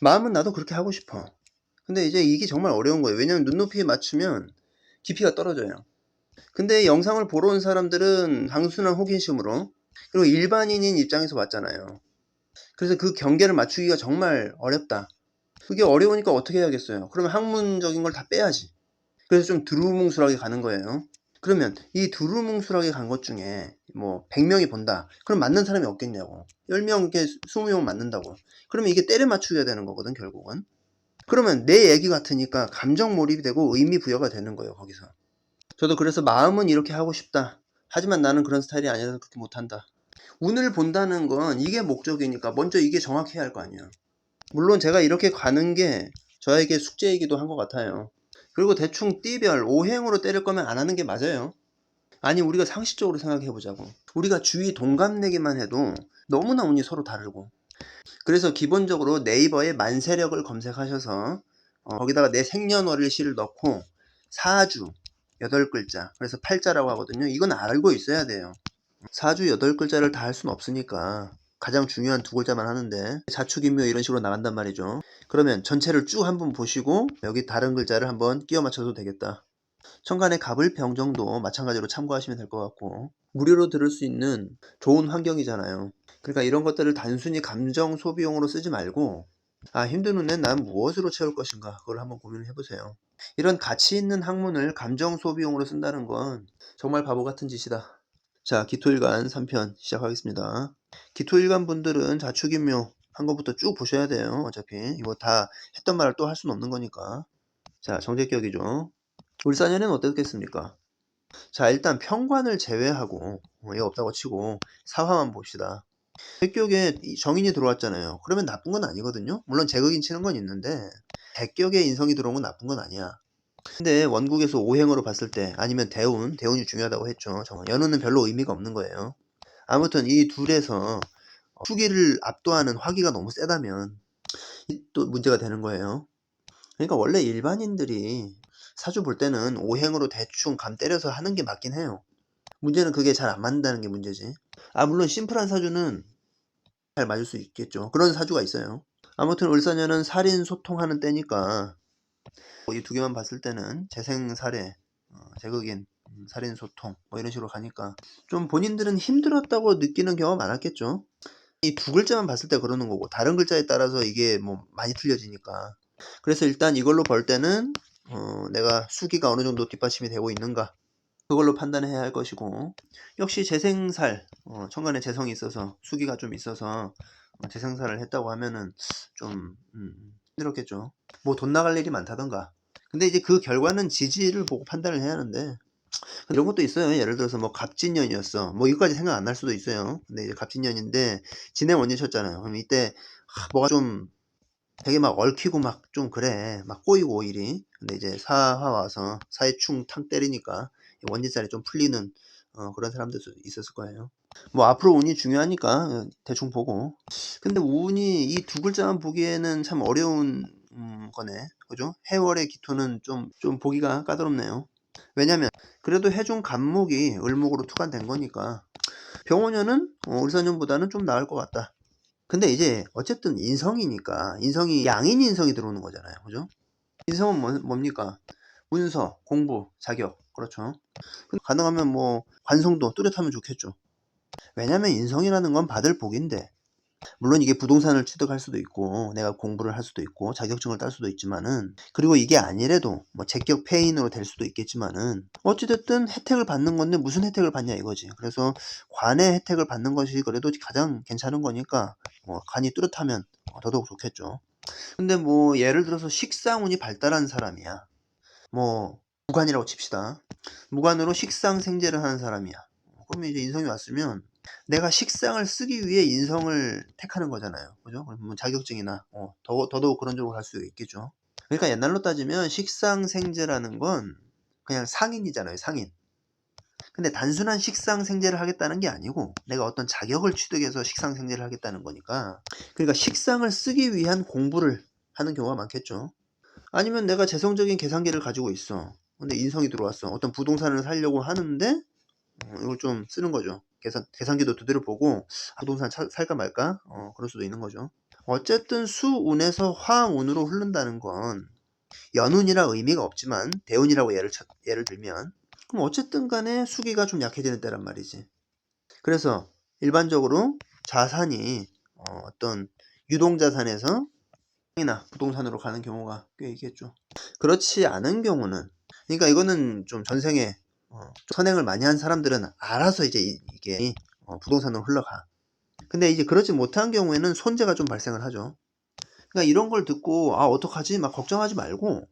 마음은 나도 그렇게 하고 싶어. 근데 이제 이게 정말 어려운 거예요. 왜냐면 눈높이에 맞추면 깊이가 떨어져요. 근데 영상을 보러 온 사람들은 단순한 호기심으로, 그리고 일반인인 입장에서 왔잖아요. 그래서 그 경계를 맞추기가 정말 어렵다. 그게 어려우니까 어떻게 해야겠어요? 그러면 학문적인 걸 다 빼야지. 그래서 좀 두루뭉술하게 가는 거예요. 그러면 이 두루뭉술하게 간 것 중에 뭐 100명이 본다. 그럼 맞는 사람이 없겠냐고. 10명, 이렇게 20명 맞는다고. 그러면 이게 때려 맞추게 되는 거거든, 결국은. 그러면 내 얘기 같으니까 감정 몰입이 되고 의미 부여가 되는 거예요, 거기서. 저도 그래서 마음은 이렇게 하고 싶다. 하지만 나는 그런 스타일이 아니라서 그렇게 못한다. 운을 본다는 건 이게 목적이니까 먼저 이게 정확해야 할 거 아니에요. 물론 제가 이렇게 가는 게 저에게 숙제이기도 한 것 같아요. 그리고 대충 띠별, 오행으로 때릴 거면 안 하는 게 맞아요. 아니, 우리가 상식적으로 생각해 보자고. 우리가 주위 동갑내기만 해도 너무나 운이 서로 다르고. 그래서 기본적으로 네이버에 만세력을 검색하셔서 거기다가 내 생년월일시를 넣고 사주 8글자, 그래서 팔자라고 하거든요. 이건 알고 있어야 돼요. 사주 8글자를 다 할 수는 없으니까 가장 중요한 2글자만 하는데 자축인묘 이런 식으로 나간단 말이죠. 그러면 전체를 쭉 한번 보시고 여기 다른 글자를 한번 끼워 맞춰도 되겠다. 천간의 갑을병정도 마찬가지로 참고하시면 될 것 같고, 무료로 들을 수 있는 좋은 환경이잖아요. 그러니까 이런 것들을 단순히 감정 소비용으로 쓰지 말고, 아, 힘든 눈엔 난 무엇으로 채울 것인가, 그걸 한번 고민을 해보세요. 이런 가치 있는 학문을 감정 소비용으로 쓴다는 건 정말 바보 같은 짓이다. 자, 기토일간 3편 시작하겠습니다. 기토일간 분들은 자축인묘 한 것부터 쭉 보셔야 돼요. 어차피 이거 다 했던 말을 또 할 수는 없는 거니까. 자, 정제격이죠. 울산에는 어떻겠습니까? 자, 일단 평관을 제외하고 이거 없다고 치고 사화만 봅시다. 백격에 정인이 들어왔잖아요. 그러면 나쁜 건 아니거든요. 물론 제극인 치는 건 있는데 백격에 인성이 들어온 건 나쁜 건 아니야. 근데 원국에서 오행으로 봤을 때, 아니면 대운이 중요하다고 했죠. 정말 연운은 별로 의미가 없는 거예요. 아무튼 이 둘에서 후기를 압도하는 화기가 너무 세다면 또 문제가 되는 거예요. 그러니까 원래 일반인들이 사주 볼 때는 오행으로 대충 감 때려서 하는 게 맞긴 해요. 문제는 그게 잘 안 맞는다는 게 문제지. 아, 물론 심플한 사주는 잘 맞을 수 있겠죠. 그런 사주가 있어요. 아무튼 을사년은 살인 소통하는 때니까 이 두 개만 봤을 때는 재생살해, 제극인, 살인 소통 뭐 이런 식으로 가니까 좀 본인들은 힘들었다고 느끼는 경우가 많았겠죠. 이 두 글자만 봤을 때 그러는 거고 다른 글자에 따라서 이게 뭐 많이 틀려지니까. 그래서 일단 이걸로 볼 때는 내가 수기가 어느 정도 뒷받침이 되고 있는가, 그걸로 판단해야 할 것이고, 역시 재생살, 천간에 재성이 있어서 수기가 좀 있어서 재생살을 했다고 하면은 좀 힘들었겠죠. 뭐 돈 나갈 일이 많다던가. 근데 이제 그 결과는 지지를 보고 판단을 해야 하는데, 이런 것도 있어요. 예를 들어서 뭐 갑진년이었어, 뭐 이거까지 생각 안 날 수도 있어요. 근데 이제 갑진년인데 진행 원리셨잖아요. 그럼 이때 뭐가 좀 되게 막 얽히고 막 좀 그래, 막 꼬이고 일이. 근데 이제 사화 와서 사회 충 탕 때리니까 원진살이 좀 풀리는 그런 사람들도 있었을 거예요. 뭐 앞으로 운이 중요하니까 대충 보고. 근데 운이 이 두 글자만 보기에는 참 어려운 거네, 그죠? 해월의 기토는 좀 보기가 까다롭네요. 왜냐면 그래도 해중 간목이 을목으로 투관된 거니까 병원년은 을사년보다는 좀 나을 것 같다. 근데 이제 어쨌든 인성이니까, 인성이 양인 인성이 들어오는 거잖아요. 그죠? 인성은 뭡니까? 문서, 공부, 자격. 그렇죠. 근데 가능하면 뭐 관성도 뚜렷하면 좋겠죠. 왜냐면 인성이라는 건 받을 복인데, 물론 이게 부동산을 취득할 수도 있고 내가 공부를 할 수도 있고 자격증을 딸 수도 있지만은, 그리고 이게 아니래도 뭐 제격 폐인으로 될 수도 있겠지만은, 어찌됐든 혜택을 받는 건데 무슨 혜택을 받냐 이거지. 그래서 관의 혜택을 받는 것이 그래도 가장 괜찮은 거니까 관이 뚜렷하면 더더욱 좋겠죠. 근데 뭐 예를 들어서 식상운이 발달한 사람이야. 뭐 무관이라고 칩시다. 무관으로 식상 생재를 하는 사람이야. 그러면 이제 인성이 왔으면 내가 식상을 쓰기 위해 인성을 택하는 거잖아요. 그죠? 그러면 자격증이나 더더욱 그런 쪽으로 갈 수 있겠죠. 그러니까 옛날로 따지면 식상 생재라는 건 그냥 상인이잖아요. 상인. 근데 단순한 식상 생재를 하겠다는 게 아니고 내가 어떤 자격을 취득해서 식상 생재를 하겠다는 거니까, 그러니까 식상을 쓰기 위한 공부를 하는 경우가 많겠죠. 아니면 내가 재성적인 계산기를 가지고 있어. 근데 인성이 들어왔어. 어떤 부동산을 사려고 하는데 이걸 좀 쓰는 거죠. 계산기도 두드려 보고 부동산 살까 말까? 그럴 수도 있는 거죠. 어쨌든 수운에서 화운으로 흐른다는 건 연운이라 의미가 없지만 대운이라고 예를 들면, 그럼 어쨌든 간에 수기가 좀 약해지는 때란 말이지. 그래서 일반적으로 자산이 어떤 유동자산에서 이나 부동산으로 가는 경우가 꽤 있겠죠. 그렇지 않은 경우는, 그러니까 이거는 좀 전생에 선행을 많이 한 사람들은 알아서 이제 이게 부동산으로 흘러가. 근데 이제 그러지 못한 경우에는 손재가 좀 발생을 하죠. 그러니까 이런 걸 듣고 아 어떡하지 막 걱정하지 말고,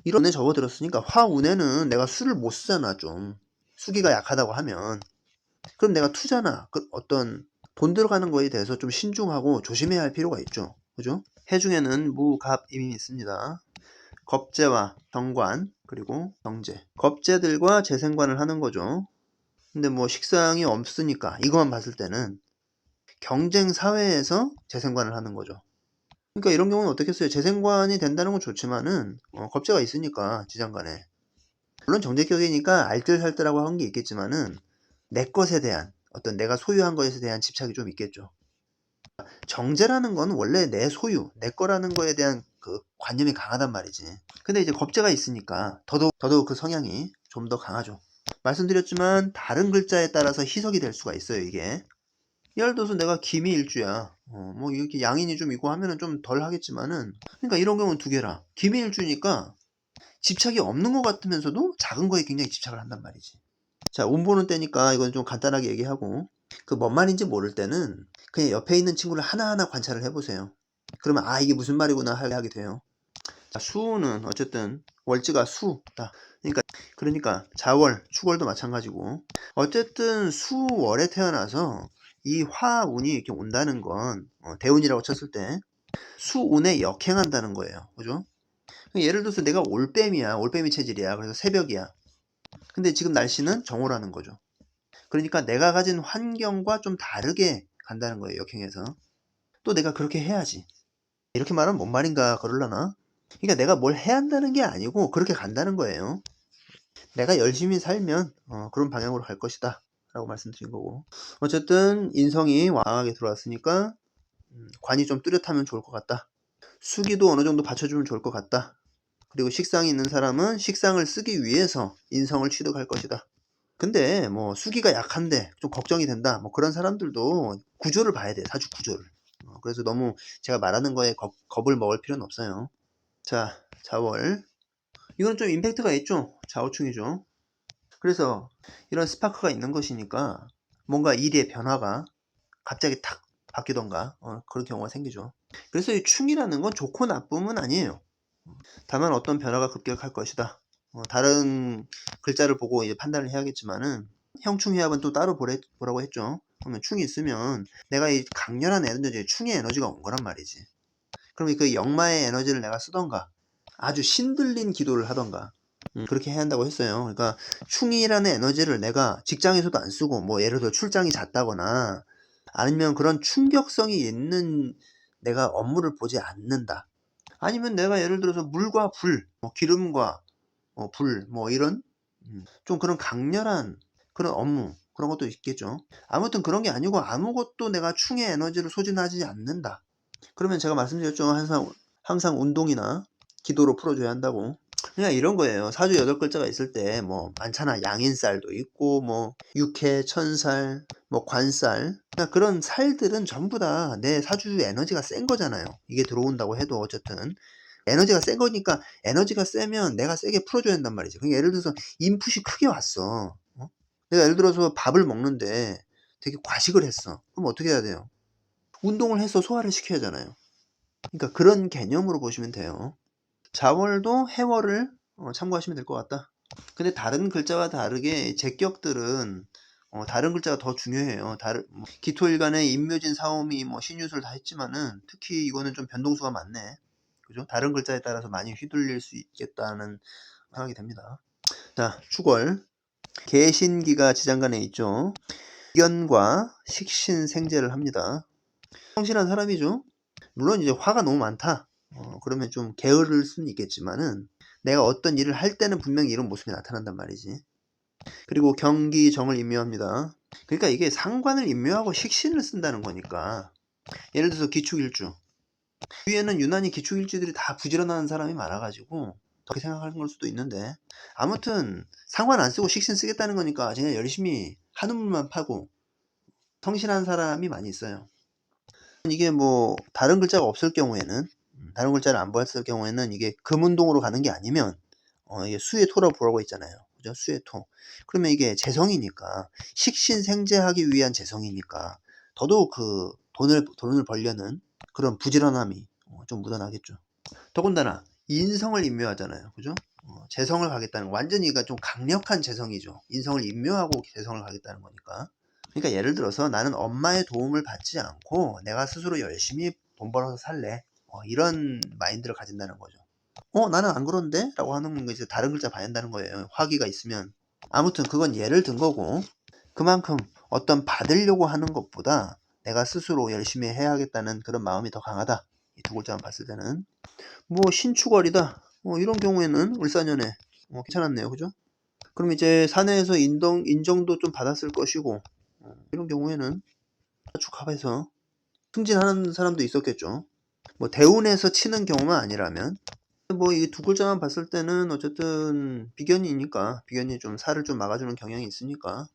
이런 운에 접어들었으니까 화운에는 내가 수를 못 쓰잖아. 좀 수기가 약하다고 하면 그럼 내가 투자나 어떤 돈 들어가는 거에 대해서 좀 신중하고 조심해야 할 필요가 있죠. 그죠? 해 중에는 무갑임이 있습니다. 겁재와 정관 그리고 경재, 겁재들과 재생관을 하는 거죠. 근데 뭐 식상이 없으니까 이것만 봤을 때는 경쟁 사회에서 재생관을 하는 거죠. 그러니까 이런 경우는 어떻겠어요? 재생관이 된다는 건 좋지만은 겁재가 있으니까 지장간에, 물론 정제격이니까 알뜰살뜰하고 한 게 있겠지만은 내 것에 대한 어떤 내가 소유한 것에 대한 집착이 좀 있겠죠. 정제라는 건 원래 내 소유, 내 거라는 거에 대한 그 관념이 강하단 말이지. 근데 이제 겁재가 있으니까 더더욱 그 성향이 좀 더 강하죠. 말씀드렸지만 다른 글자에 따라서 희석이 될 수가 있어요, 이게. 예를 들어서 내가 기미일주야. 뭐 이렇게 양인이 좀 있고 하면은 좀 덜 하겠지만은, 그러니까 이런 경우는 두 개라. 기미일주니까 집착이 없는 것 같으면서도 작은 거에 굉장히 집착을 한단 말이지. 자, 운 보는 때니까 이건 좀 간단하게 얘기하고, 그 뭔 말인지 모를 때는 그냥 옆에 있는 친구를 하나하나 관찰을 해보세요. 그러면 아 이게 무슨 말이구나 하게 돼요. 자, 수는 어쨌든 월지가 수다. 그러니까 자월, 축월도 마찬가지고, 어쨌든 수월에 태어나서 이 화운이 이렇게 온다는 건 대운이라고 쳤을 때 수운에 역행한다는 거예요. 그죠? 예를 들어서 내가 올빼미야. 올빼미 체질이야. 그래서 새벽이야. 근데 지금 날씨는 정오라는 거죠. 그러니까 내가 가진 환경과 좀 다르게 간다는 거예요. 역행해서. 또 내가 그렇게 해야지. 이렇게 말하면 뭔 말인가 그럴라나? 그러니까 내가 뭘 해야 한다는 게 아니고 그렇게 간다는 거예요. 내가 열심히 살면 그런 방향으로 갈 것이다 라고 말씀드린 거고, 어쨌든 인성이 왕하게 들어왔으니까 관이 좀 뚜렷하면 좋을 것 같다. 수기도 어느 정도 받쳐주면 좋을 것 같다. 그리고 식상이 있는 사람은 식상을 쓰기 위해서 인성을 취득할 것이다. 근데 뭐 수기가 약한데 좀 걱정이 된다, 뭐 그런 사람들도 구조를 봐야 돼. 사주 구조를. 그래서 너무 제가 말하는 거에 겁을 먹을 필요는 없어요. 자, 자월, 이건 좀 임팩트가 있죠. 좌우충이죠. 그래서 이런 스파크가 있는 것이니까 뭔가 일의 변화가 갑자기 탁 바뀌던가 그런 경우가 생기죠. 그래서 이 충이라는 건 좋고 나쁨은 아니에요. 다만 어떤 변화가 급격할 것이다. 다른 글자를 보고 이제 판단을 해야겠지만은, 형충해합은 또 따로 보라고 했죠. 그러면 충이 있으면 내가 이 강렬한 에너지, 충의 에너지가 온 거란 말이지. 그럼 그 역마의 에너지를 내가 쓰던가 아주 신들린 기도를 하던가 그렇게 해야 한다고 했어요. 그러니까 충이라는 에너지를 내가 직장에서도 안 쓰고, 뭐 예를 들어 출장이 잦다거나 아니면 그런 충격성이 있는 내가 업무를 보지 않는다. 아니면 내가 예를 들어서 물과 불, 뭐 기름과 불, 뭐 이런 좀 그런 강렬한 그런 업무, 그런 것도 있겠죠. 아무튼 그런 게 아니고 아무것도 내가 충의 에너지를 소진하지 않는다. 그러면 제가 말씀드렸죠. 항상 운동이나 기도로 풀어줘야 한다고. 그냥 이런 거예요. 사주 8글자가 있을 때 뭐 많잖아. 양인살도 있고 뭐 육해, 천살, 뭐 관살. 그러니까 그런 살들은 전부 다 내 사주 에너지가 센 거잖아요. 이게 들어온다고 해도 어쨌든 에너지가 센 거니까, 에너지가 세면 내가 세게 풀어줘야 한단 말이지. 그러니까 예를 들어서 인풋이 크게 왔어. 내가 예를 들어서 밥을 먹는데 되게 과식을 했어. 그럼 어떻게 해야 돼요? 운동을 해서 소화를 시켜야 하잖아요. 그러니까 그런 개념으로 보시면 돼요. 자월도 해월을 참고하시면 될 것 같다. 근데 다른 글자와 다르게 제격들은 다른 글자가 더 중요해요. 기토일간의 임묘진, 사오미, 뭐 신유술 다 했지만은 특히 이거는 좀 변동수가 많네. 그죠? 다른 글자에 따라서 많이 휘둘릴 수 있겠다는 생각이 됩니다. 자, 축월. 개신기가 지장간에 있죠. 기견과 식신생재를 합니다. 성실한 사람이죠. 물론 이제 화가 너무 많다. 그러면 좀 게으를 수는 있겠지만은 내가 어떤 일을 할 때는 분명히 이런 모습이 나타난단 말이지. 그리고 경기정을 임묘합니다. 그러니까 이게 상관을 임묘하고 식신을 쓴다는 거니까, 예를 들어서 기축일주, 위에는 유난히 기초일주들이 다 부지런한 사람이 많아가지고 그렇게 생각하는 걸 수도 있는데, 아무튼 상관 안 쓰고 식신 쓰겠다는 거니까 그냥 열심히 한우물만 파고 성실한 사람이 많이 있어요. 이게 뭐 다른 글자가 없을 경우에는, 다른 글자를 안 보았을 경우에는 이게 금운동으로 가는 게 아니면 이게 수의 토라고 보라고 있잖아요. 그죠? 수의 토. 그러면 이게 재성이니까, 식신생재하기 위한 재성이니까 더더욱 그 돈을 벌려는 그런 부지런함이 좀 묻어나겠죠. 더군다나 인성을 임묘하잖아요. 그죠? 재성을 가겠다는, 완전히 그러니까 좀 강력한 재성이죠. 인성을 임묘하고 재성을 가겠다는 거니까. 그러니까 예를 들어서 나는 엄마의 도움을 받지 않고 내가 스스로 열심히 돈 벌어서 살래. 이런 마인드를 가진다는 거죠. 나는 안 그런데? 라고 하는 거 이제 다른 글자 봐야 한다는 거예요. 화기가 있으면. 아무튼 그건 예를 든 거고, 그만큼 어떤 받으려고 하는 것보다 내가 스스로 열심히 해야겠다는 그런 마음이 더 강하다. 이 두 글자만 봤을 때는. 뭐 신축월이다. 이런 경우에는 을사년에 괜찮았네요. 그죠? 그럼 이제 사내에서 인정도 좀 받았을 것이고, 이런 경우에는 축합해서 승진하는 사람도 있었겠죠. 뭐 대운에서 치는 경우만 아니라면, 뭐 이 두 글자만 봤을 때는 어쨌든 비견이니까, 비견이 좀 살을 좀 막아주는 경향이 있으니까,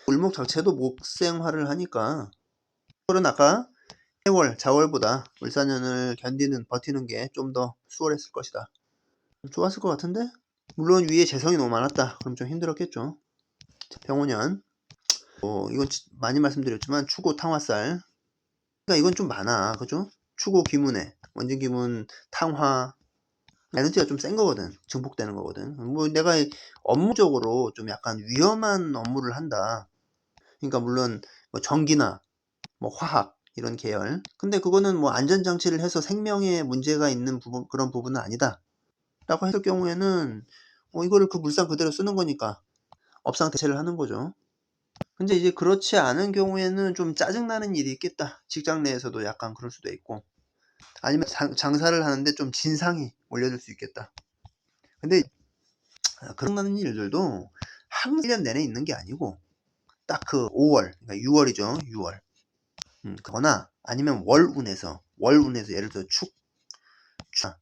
을목 자체도 목생화를 하니까, 그런 아까 해월, 자월보다 을사년을 버티는 게 좀 더 수월했을 것이다. 좋았을 것 같은데? 물론 위에 재성이 너무 많았다. 그럼 좀 힘들었겠죠. 병오년. 이건 많이 말씀드렸지만 추고 탕화살. 그러니까 이건 좀 많아. 그죠? 추고 기문에 원진기문 탕화 에너지가 좀 센 거거든. 증폭되는 거거든. 뭐 내가 업무적으로 좀 약간 위험한 업무를 한다. 그러니까 물론 뭐 전기나 뭐 화학 이런 계열. 근데 그거는 뭐 안전장치를 해서 생명에 문제가 있는 부분, 그런 부분은 아니다. 라고 했을 경우에는 이거를 그 물상 그대로 쓰는 거니까 업상 대체를 하는 거죠. 근데 이제 그렇지 않은 경우에는 좀 짜증나는 일이 있겠다. 직장 내에서도 약간 그럴 수도 있고, 아니면 장사를 하는데 좀 진상이 몰려들 수 있겠다. 근데 그런 나는 일들도 항상 1년 내내 있는 게 아니고 딱 그 5월, 그러니까 6월이죠. 6월. 그거나 아니면 월운에서 예를 들어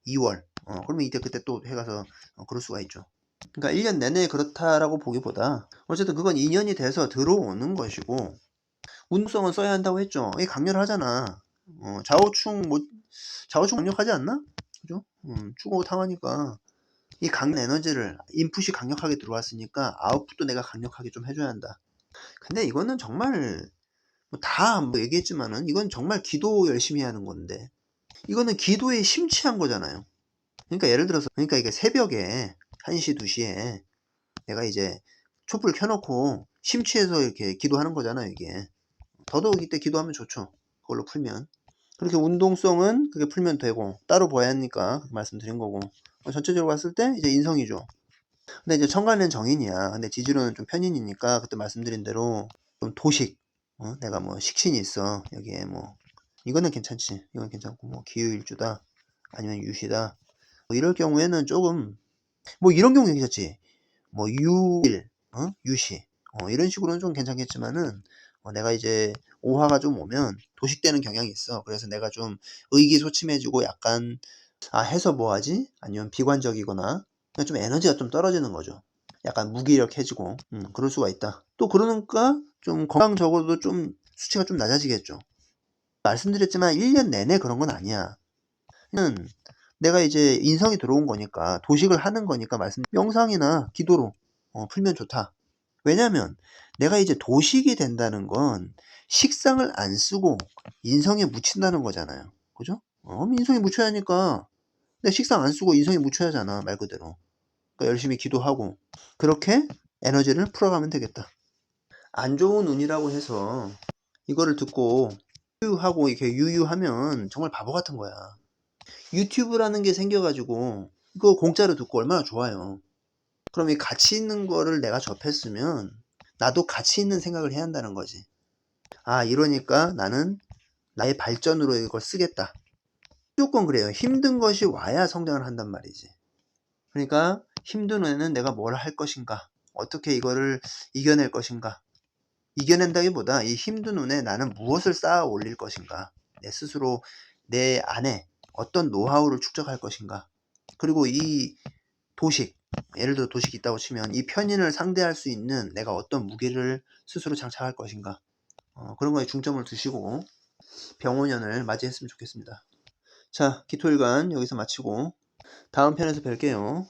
2월. 그러면 이때 그때 또 해가서 그럴 수가 있죠. 그러니까 1년 내내 그렇다라고 보기보다 어쨌든 그건 인연이 돼서 들어오는 것이고, 운동성은 써야 한다고 했죠. 이게 강렬 하잖아. 좌우충 강력하지 않나? 그죠? 축구 탕하니까 이 강한 에너지를, 인풋이 강력하게 들어왔으니까 아웃풋도 내가 강력하게 좀 해줘야 한다. 근데 이거는 정말 다 얘기했지만은 이건 정말 기도 열심히 하는 건데, 이거는 기도에 심취한 거잖아요. 그러니까 예를 들어서, 그러니까 이게 새벽에 1시 2시에 내가 이제 촛불 켜놓고 심취해서 이렇게 기도하는 거잖아요. 이게 더더욱 이때 기도하면 좋죠. 그걸로 풀면. 그렇게 운동성은 그게 풀면 되고, 따로 봐야 하니까 그렇게 말씀드린 거고, 전체적으로 봤을 때 이제 인성이죠. 근데 이제 천간은 정인이야. 근데 지지로는 좀 편인이니까 그때 말씀드린 대로 좀 도식, 내가 뭐 식신이 있어. 여기에 뭐 이거는 괜찮지. 이건 괜찮고, 뭐 기유일주다 아니면 유시다. 뭐 이럴 경우에는 조금, 뭐 이런 경우 괜찮지. 뭐 유일, 유시, 이런 식으로는 좀 괜찮겠지만은, 내가 이제 오화가 좀 오면 도식되는 경향이 있어. 그래서 내가 좀 의기소침해지고 약간 해서 뭐하지? 아니면 비관적이거나 좀 에너지가 좀 떨어지는 거죠. 약간 무기력해지고 그럴 수가 있다. 또 그러니까 좀 건강적으로도 좀 수치가 좀 낮아지겠죠. 말씀드렸지만 1년 내내 그런 건 아니야. 내가 이제 인성이 들어온 거니까, 도식을 하는 거니까 명상이나 기도로 풀면 좋다. 왜냐면 내가 이제 도식이 된다는 건 식상을 안 쓰고 인성에 묻힌다는 거잖아요. 그죠? 인성에 묻혀야 하니까 내가 식상 안 쓰고 인성에 묻혀야 하잖아, 말 그대로. 그러니까 열심히 기도하고 그렇게 에너지를 풀어가면 되겠다. 안 좋은 운이라고 해서 이거를 듣고 유유하고 이렇게 유유하면 정말 바보 같은 거야. 유튜브라는 게 생겨가지고 이거 공짜로 듣고 얼마나 좋아요. 그럼 이 가치 있는 거를 내가 접했으면 나도 가치 있는 생각을 해야 한다는 거지. 이러니까 나는 나의 발전으로 이걸 쓰겠다. 무조건 그래요. 힘든 것이 와야 성장을 한단 말이지. 그러니까 힘든 애는 내가 뭘 할 것인가, 어떻게 이거를 이겨낼 것인가. 이겨낸다기보다 이 힘든 운에 나는 무엇을 쌓아 올릴 것인가, 내 스스로 내 안에 어떤 노하우를 축적할 것인가. 그리고 이 도식, 예를 들어 도식이 있다고 치면 이 편인을 상대할 수 있는 내가 어떤 무기를 스스로 장착할 것인가. 그런 거에 중점을 두시고 병원년을 맞이했으면 좋겠습니다. 자, 기토일간 여기서 마치고 다음 편에서 뵐게요.